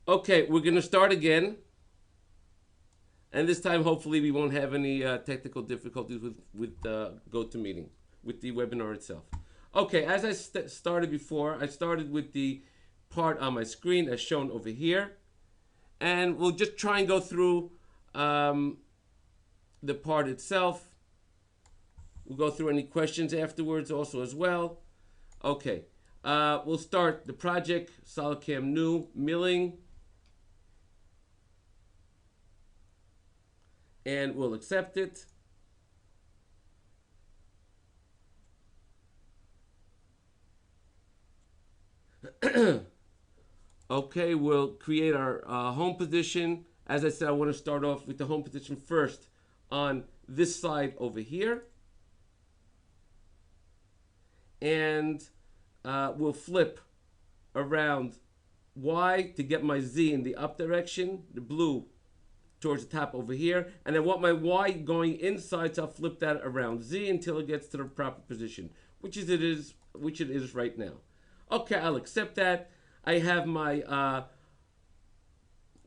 Okay, we're gonna start again, and this time hopefully we won't have any technical difficulties with GoToMeeting, with the webinar itself. Okay, as I started before, I started with the part on my screen as shown over here, and we'll just try and go through the part itself. We'll go through any questions afterwards also as well. Okay, we'll start the project, SolidCAM new, milling, and we'll accept it. Okay, we'll create our home position. As I said, I want to start off with the home position first on this side over here. And we'll flip around Y to get my Z in the up direction, the blue towards the top over here. And I want my Y going inside, so I'll flip that around Z until it gets to the proper position, which it is right now. Okay, I'll accept that. I have my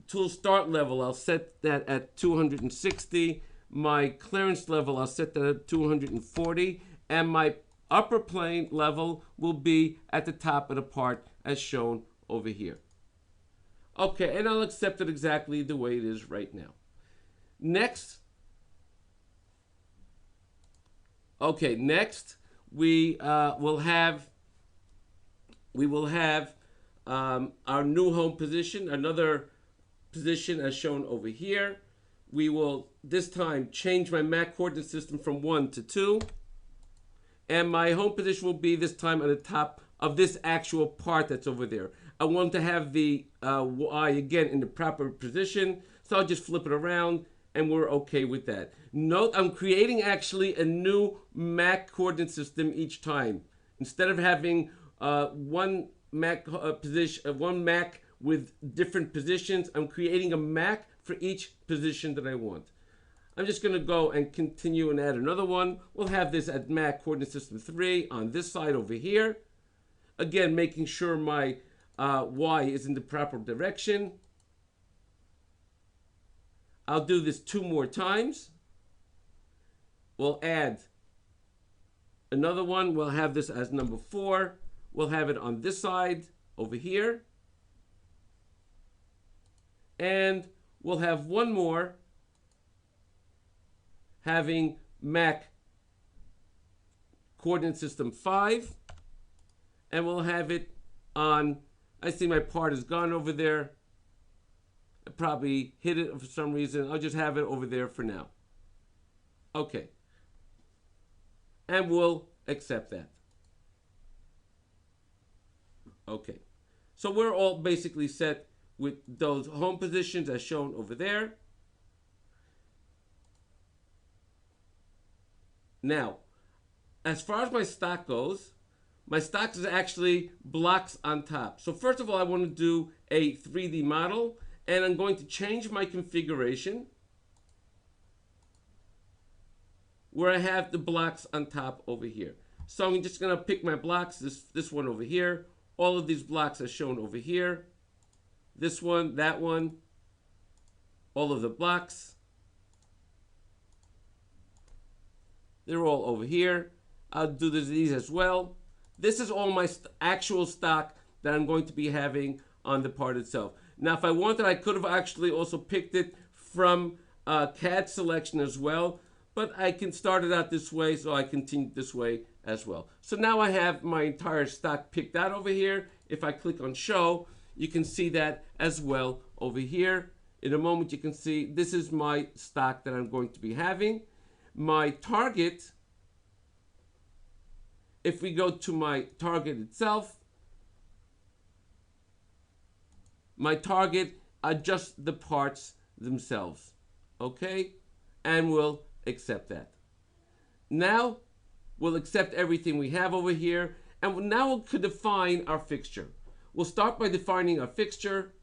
tool start level. I'll set that at 260. My clearance level, I'll set that at 240. And my upper plane level will be at the top of the part as shown over here. Okay, and I'll accept it exactly the way it is right now. Next, we will have our new home position, another position as shown over here. We will this time change my MAC coordinate system from 1 to 2. And my home position will be this time on the top of this actual part that's over there. I want to have the Y again in the proper position, so I'll just flip it around and we're okay with that. Note, I'm creating actually a new MAC coordinate system each time. Instead of having one MAC one MAC with different positions, I'm creating a MAC for each position that I want. I'm just going to go and continue and add another one. We'll have this at MAC coordinate system 3 on this side over here. Again, making sure my Y is in the proper direction. I'll do this 2 more times. We'll add another one. We'll have this as number 4. We'll have it on this side over here. And we'll have one more having MAC coordinate system 5. And we'll have it on, I see my part is gone over there. I probably hit it for some reason. I'll just have it over there for now. Okay. And we'll accept that. Okay. So we're all basically set with those home positions as shown over there. Now, as far as my stock goes, my stock is actually blocks on top. So first of all, I want to do a 3D model, and I'm going to change my configuration where I have the blocks on top over here. So I'm just going to pick my blocks, this one over here, all of these blocks are shown over here, this one, that one, all of the blocks. They're all over here. I'll do these as well. This is all my actual stock that I'm going to be having on the part itself. Now, if I wanted, I could have actually also picked it from CAD selection as well, but I can start it out this way, so I continue this way as well. So now I have my entire stock picked out over here. If I click on show, you can see that as well over here. In a moment, you can see this is my stock that I'm going to be having. My target, if we go to my target itself, my target are just the parts themselves, okay? And we'll accept that. Now, we'll accept everything we have over here, and now we could define our fixture. We'll start by defining our fixture.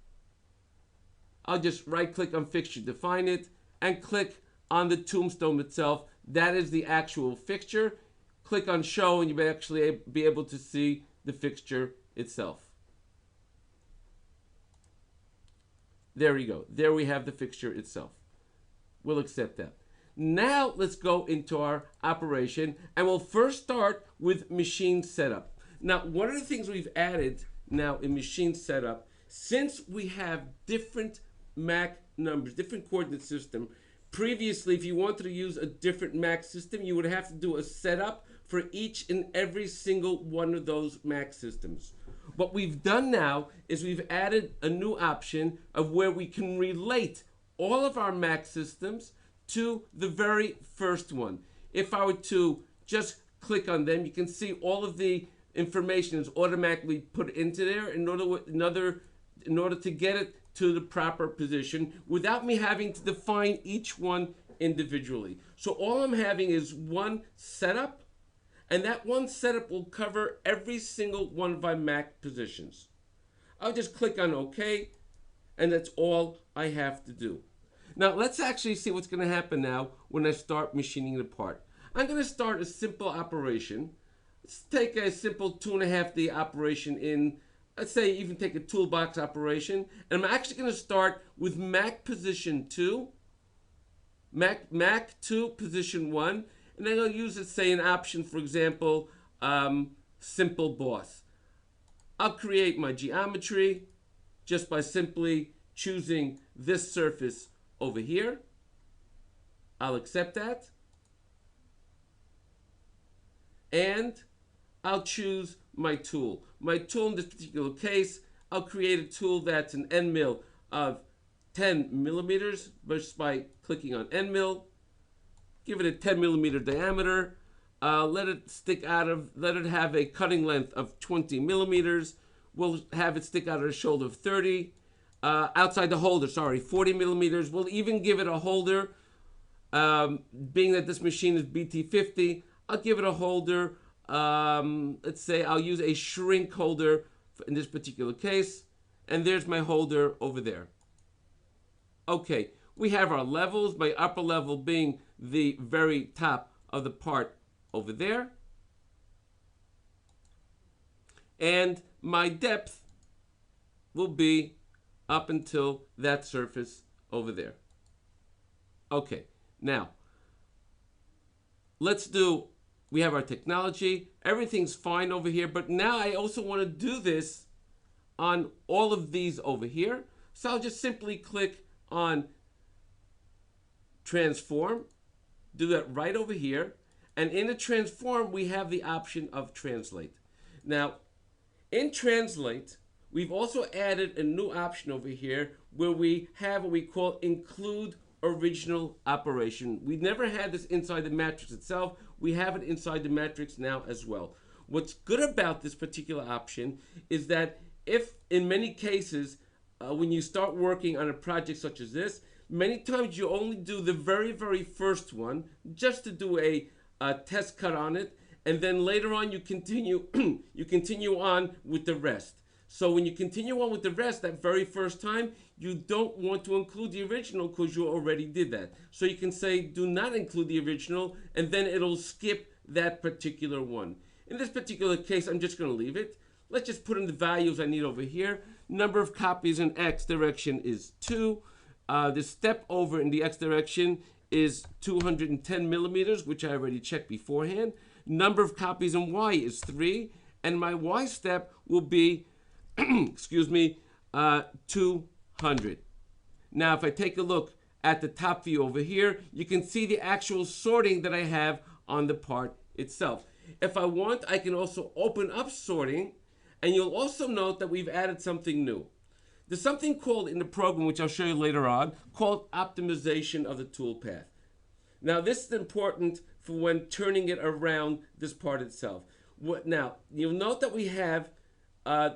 I'll just right-click on fixture, define it, and click on the tombstone itself. That is the actual fixture. Click on show and you'll actually be able to see the fixture itself. There we go. There we have the fixture itself. We'll accept that. Now let's go into our operation, and we'll first start with machine setup. Now, one of the things we've added now in machine setup, since we have different MAC numbers, different coordinate system, previously if you wanted to use a different MAC system, you would have to do a setup for each and every single one of those MAC systems. What we've done now is we've added a new option of where we can relate all of our MAC systems to the very first one. If I were to just click on them, you can see all of the information is automatically put into there in order to get it to the proper position without me having to define each one individually. So all I'm having is one setup, and that one setup will cover every single one of my MAC positions. I'll just click on OK, and that's all I have to do. Now let's actually see what's going to happen now when I start machining the part. I'm going to start a simple operation. Let's take a simple 2.5D operation in, let's say even take a toolbox operation, and I'm actually going to start with MAC position 2, MAC 2 position 1, and then I'll use, let's say, an option, for example, simple boss. I'll create my geometry just by simply choosing this surface over here. I'll accept that. And I'll choose my tool. My tool in this particular case, I'll create a tool that's an end mill of 10 millimeters just by clicking on end mill. Give it a 10 millimeter diameter. Let it have a cutting length of 20 millimeters. We'll have it stick out of the shoulder of 30. Outside the holder, 40 millimeters. We'll even give it a holder. Being that this machine is BT50, I'll give it a holder. Let's say I'll use a shrink holder in this particular case. And there's my holder over there. Okay, we have our levels, my upper level being the very top of the part over there. And my depth will be up until that surface over there. Okay, now we have our technology, everything's fine over here, but now I also want to do this on all of these over here. So I'll just simply click on transform, do that right over here, and in the transform we have the option of translate. Now in translate, we've also added a new option over here where we have what we call include original operation. We never had this inside the matrix itself. We have it inside the matrix now as well. What's good about this particular option is that if in many cases when you start working on a project such as this, many times you only do the very, very first one just to do a test cut on it, and then later on you continue you continue on with the rest. So when you continue on with the rest that very first time, you don't want to include the original because you already did that. So you can say do not include the original, and then it'll skip that particular one. In this particular case, I'm just going to leave it. Let's just put in the values I need over here. Number of copies in X direction is 2. The step over in the X direction is 210 millimeters, which I already checked beforehand. Number of copies in Y is 3. And my Y step will be, excuse me, 200. Now, if I take a look at the top view over here, you can see the actual sorting that I have on the part itself. If I want, I can also open up sorting, and you'll also note that we've added something new. There's something called in the program, which I'll show you later on, called optimization of the toolpath. Now, this is important for when turning it around this part itself. Now, you'll note that we have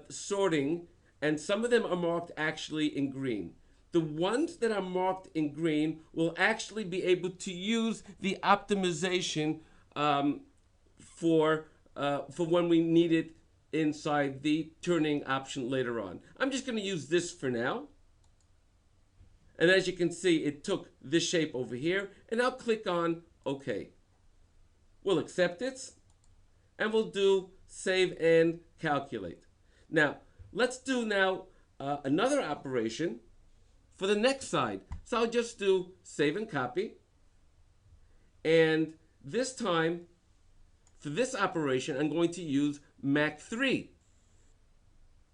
sorting, and some of them are marked actually in green. The ones that are marked in green will actually be able to use the optimization for when we need it inside the turning option later on. I'm just going to use this for now. And as you can see, it took this shape over here, and I'll click on OK. We'll accept it, and we'll do save and calculate. Now, let's do another operation for the next side. So I'll just do save and copy. And this time, for this operation, I'm going to use Mach 3.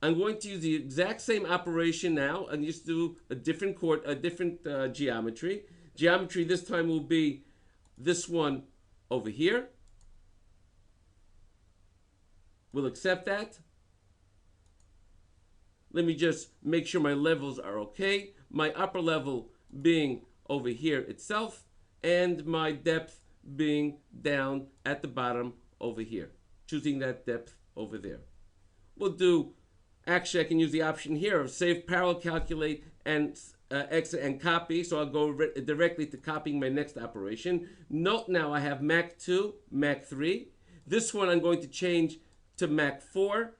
I'm going to use the exact same operation now and just do a different geometry. Geometry this time will be this one over here. We'll accept that. Let me just make sure my levels are okay. My upper level being over here itself, and my depth being down at the bottom over here. Choosing that depth over there. We'll do, actually I can use the option here of save, parallel calculate, and exit and copy. So I'll go directly to copying my next operation. Note now I have Mach 2, Mach 3. This one I'm going to change to Mach 4.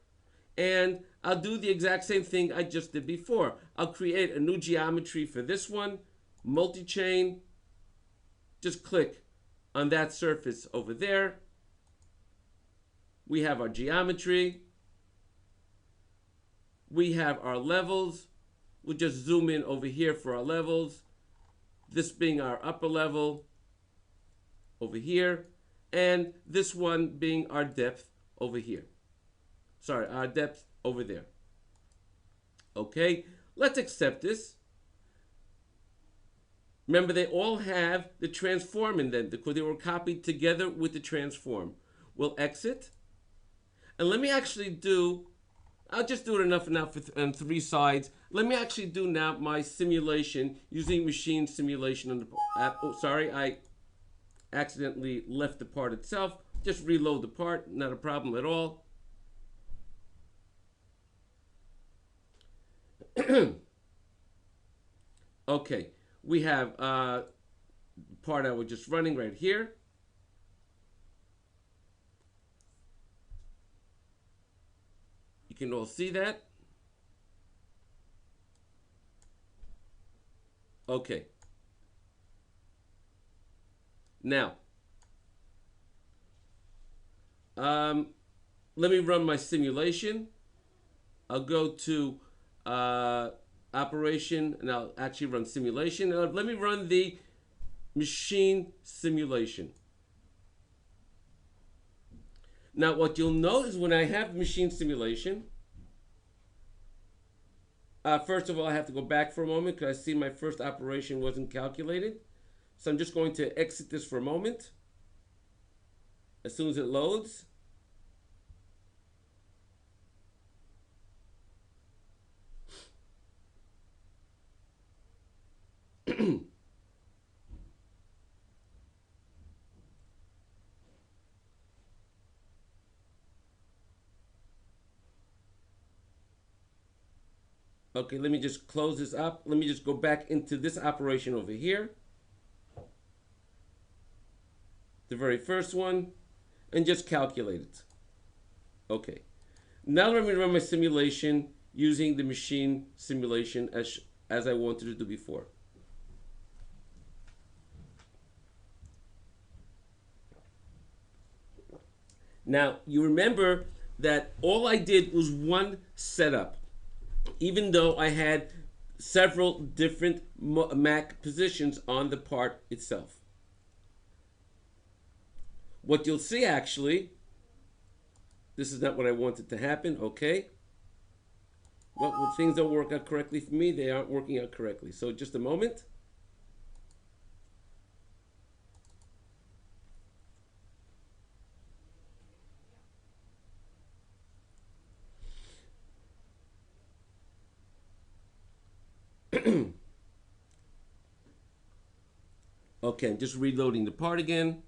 And I'll do the exact same thing I just did before. I'll create a new geometry for this one, multi-chain. Just click on that surface over there. We have our geometry. We have our levels. We'll just zoom in over here for our levels. This being our upper level over here. And this one being our depth over here. Sorry, our depth over there. Okay, let's accept this. Remember, they all have the transform in them because they were copied together with the transform. We'll exit. And let me actually do, I'll just do it enough on 3 sides. Let me actually do now my simulation using machine simulation. On the, oh, sorry, I accidentally left the part itself. Just reload the part, not a problem at all. Okay, we have part I was just running right here. You can all see that. Okay. Now, let me run my simulation. I'll go to operation, and I'll actually run simulation. Now, let me run the machine simulation. Now, what you'll notice when I have machine simulation, first of all, I have to go back for a moment because I see my first operation wasn't calculated. So I'm just going to exit this for a moment. As soon as it loads. Okay, let me just close this up. Let me just go back into this operation over here. The very first one, and just calculate it. Okay. Now let me run my simulation using the machine simulation as I wanted to do before. Now, you remember that all I did was one setup, even though I had several different Mach positions on the part itself. What you'll see actually, this is not what I wanted to happen, okay? Well, when things don't work out correctly for me, they aren't working out correctly. So just a moment. Okay, I'm just reloading the part again.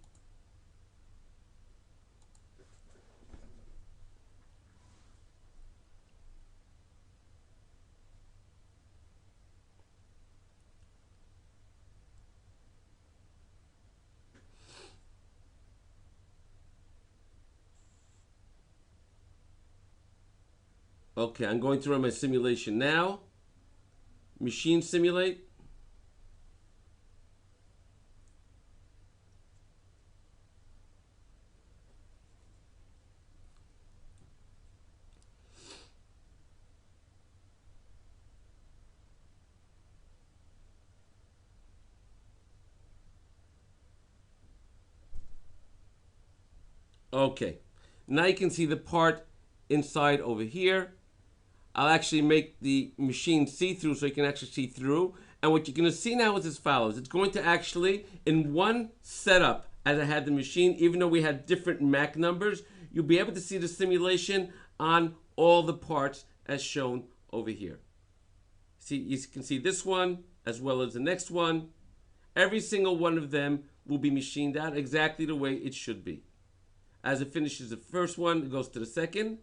Okay, I'm going to run my simulation now. Machine simulate. Okay, now you can see the part inside over here. I'll actually make the machine see-through so you can actually see through. And what you're going to see now is as follows. It's going to actually, in one setup, as I had the machine, even though we had different MAC numbers, you'll be able to see the simulation on all the parts as shown over here. See, you can see this one as well as the next one. Every single one of them will be machined out exactly the way it should be. As it finishes the first one, it goes to the second.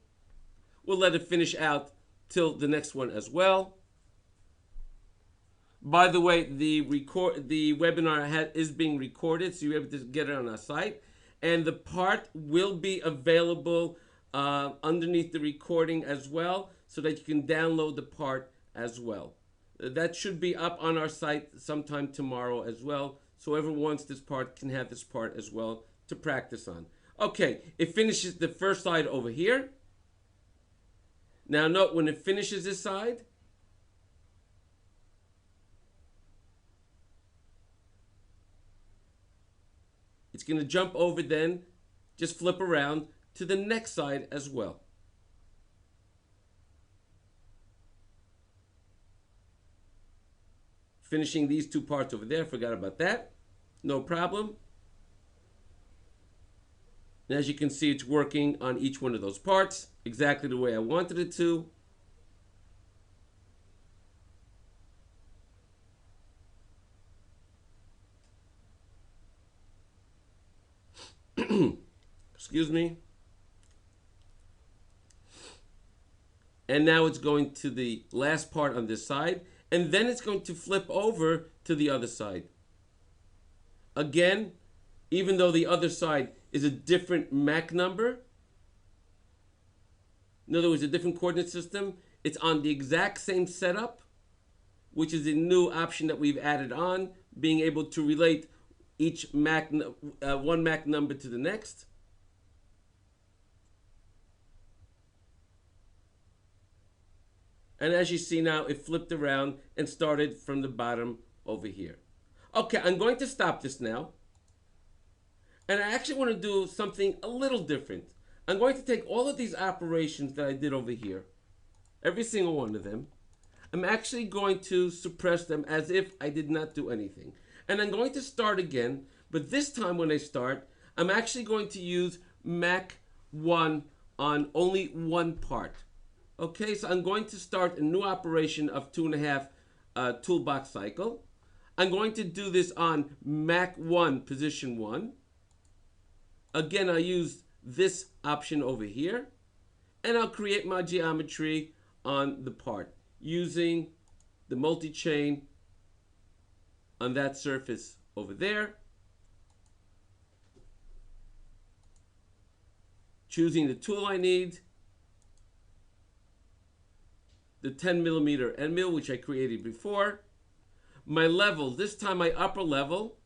We'll let it finish out till the next one as well. By the way, the webinar is being recorded, so you're able to get it on our site. And the part will be available underneath the recording as well, so that you can download the part as well. That should be up on our site sometime tomorrow as well, so whoever wants this part can have this part as well to practice on. Okay, it finishes the first side over here. Now note when it finishes this side, it's going to jump over then, just flip around to the next side as well. Finishing these two parts over there, forgot about that. No problem. And as you can see, it's working on each one of those parts exactly the way I wanted it to. Excuse me. And now it's going to the last part on this side, and then it's going to flip over to the other side. Again, even though the other side is a different MAC number, in other words, a different coordinate system, it's on the exact same setup, which is a new option that we've added on, being able to relate each MAC, one MAC number to the next. And as you see now, it flipped around and started from the bottom over here. Okay, I'm going to stop this now. And I actually want to do something a little different. I'm going to take all of these operations that I did over here, every single one of them. I'm actually going to suppress them as if I did not do anything. And I'm going to start again, but this time when I start, I'm actually going to use MAC 1 on only one part. Okay, so I'm going to start a new operation of 2.5 toolbox cycle. I'm going to do this on MAC 1 position 1. Again, I'll use this option over here, and I'll create my geometry on the part using the multi-chain on that surface over there. Choosing the tool I need, the 10mm end mill, which I created before. My level, this time my upper level,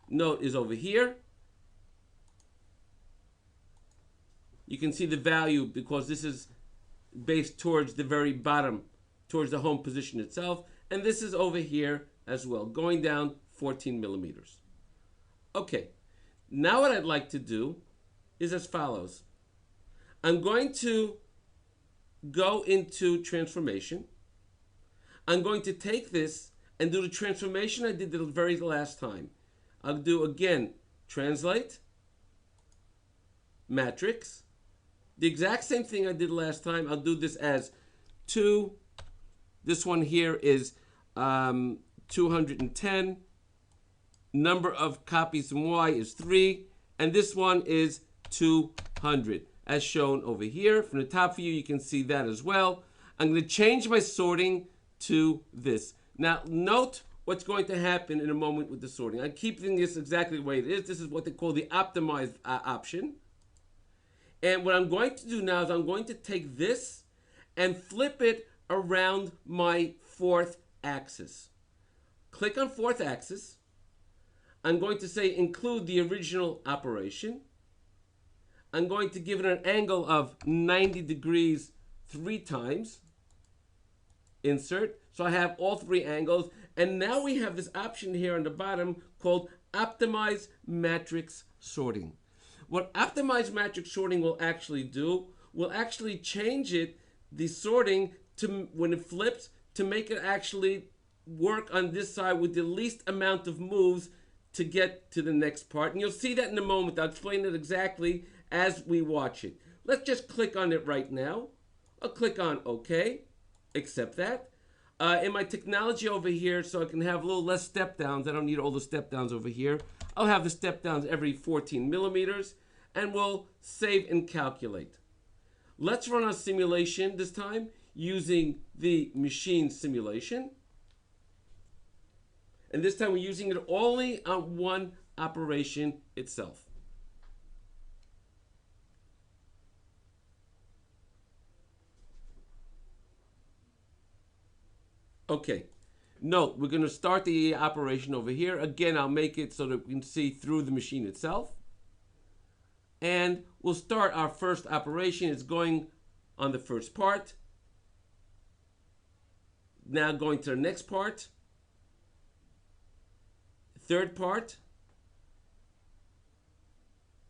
note, is over here. You can see the value because this is based towards the very bottom, towards the home position itself. And this is over here as well, going down 14mm. Okay, now what I'd like to do is as follows. I'm going to go into transformation. I'm going to take this and do the transformation I did the very last time. I'll do again, translate, matrix. The exact same thing I did last time. I'll do this as 2. This one here is 210. Number of copies from Y is 3. And this one is 200, as shown over here. From the top view, you can see that as well. I'm going to change my sorting to this. Now, note what's going to happen in a moment with the sorting. I'm keeping this exactly the way it is. This is what they call the optimized option. And what I'm going to do now is I'm going to take this and flip it around my 4th axis. Click on 4th axis. I'm going to say include the original operation. I'm going to give it an angle of 90 degrees 3 times. Insert. So I have all 3 angles. And now we have this option here on the bottom called Optimize Matrix sorting. What optimized matrix sorting will actually do, will actually change it, the sorting, to when it flips, to make it actually work on this side with the least amount of moves to get to the next part. And you'll see that in a moment. I'll explain it exactly as we watch it. Let's just click on it right now. I'll click on OK, accept that. In my technology over here, so I can have a little less step downs, I don't need all the step downs over here. I'll have the step downs every 14 millimeters, and we'll save and calculate. Let's run our simulation this time using the machine simulation. And this time we're using it only on one operation itself. Okay, note, we're going to start the operation over here. Again, I'll make it so that we can see through the machine itself. And we'll start our first operation. It's going on the first part. Now going to the next part. Third part.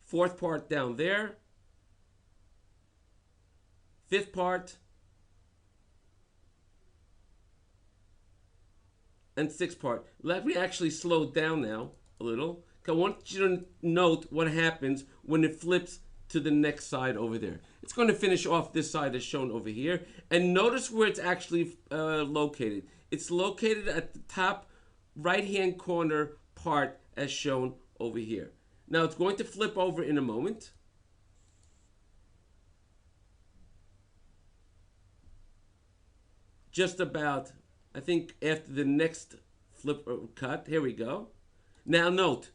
Fourth part down there. Fifth part. And sixth part. Let me actually slow down now a little. I want you to note what happens when it flips to the next side over there. It's going to finish off this side as shown over here. And notice where it's actually located. It's located at the top right-hand corner part as shown over here. Now it's going to flip over in a moment. Just about, I think, after the next flip cut. Here we go. Now note,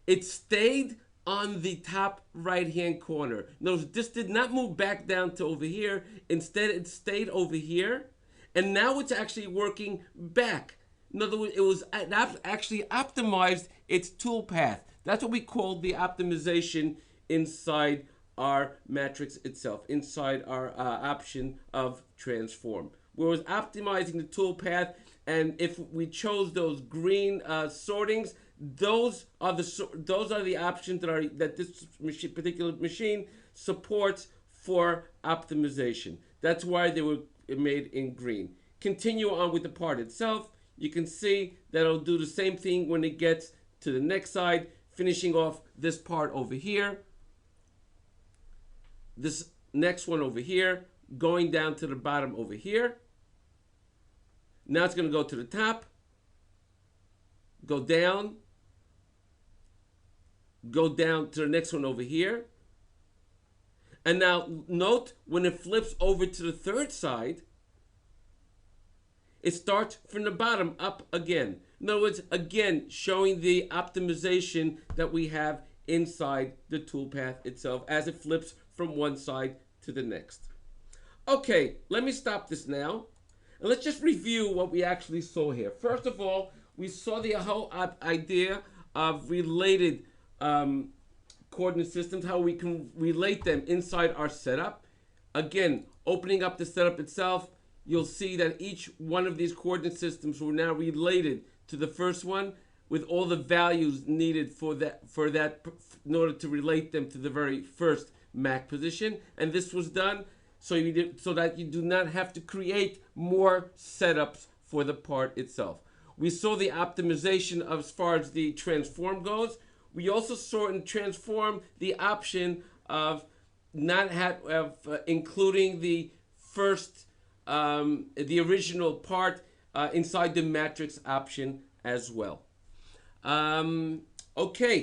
it stayed on the top right-hand corner. Notice this did not move back down to over here. Instead, it stayed over here. And now it's actually working back. In other words, it actually optimized its tool path. That's what we call the optimization inside our matrix itself, inside our option of transform. We was optimizing the tool path, and if we chose those green sortings, those are the options that this particular machine supports for optimization. That's why they were made in green. Continue on with the part itself. You can see that it'll do the same thing when it gets to the next side, finishing off this part over here. This next one over here, going down to the bottom over here. Now it's going to go to the top, go down to the next one over here. And now note when it flips over to the third side, it starts from the bottom up again. In other words, again, showing the optimization that we have inside the toolpath itself as it flips from one side to the next. Okay, let me stop this now. And let's just review what we actually saw here. First of all, we saw the whole idea of related coordinate systems, how we can relate them inside our setup. Again, opening up the setup itself, you'll see that each one of these coordinate systems were now related to the first one with all the values needed for that in order to relate them to the very first MAC position. And this was done so that you do not have to create more setups for the part itself. We saw the optimization as far as the transform goes. We also saw in transform the option of including the first, the original part inside the matrix option as well. Okay,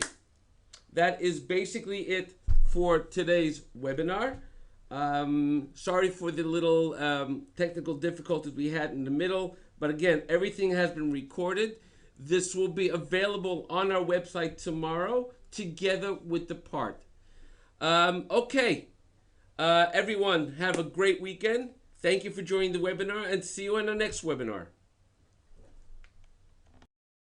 that is basically it for today's webinar. Sorry for the little technical difficulties we had in the middle, but again, everything has been recorded. This will be available on our website tomorrow together with the part. Okay, everyone, have a great weekend. Thank you for joining the webinar and see you in the next webinar.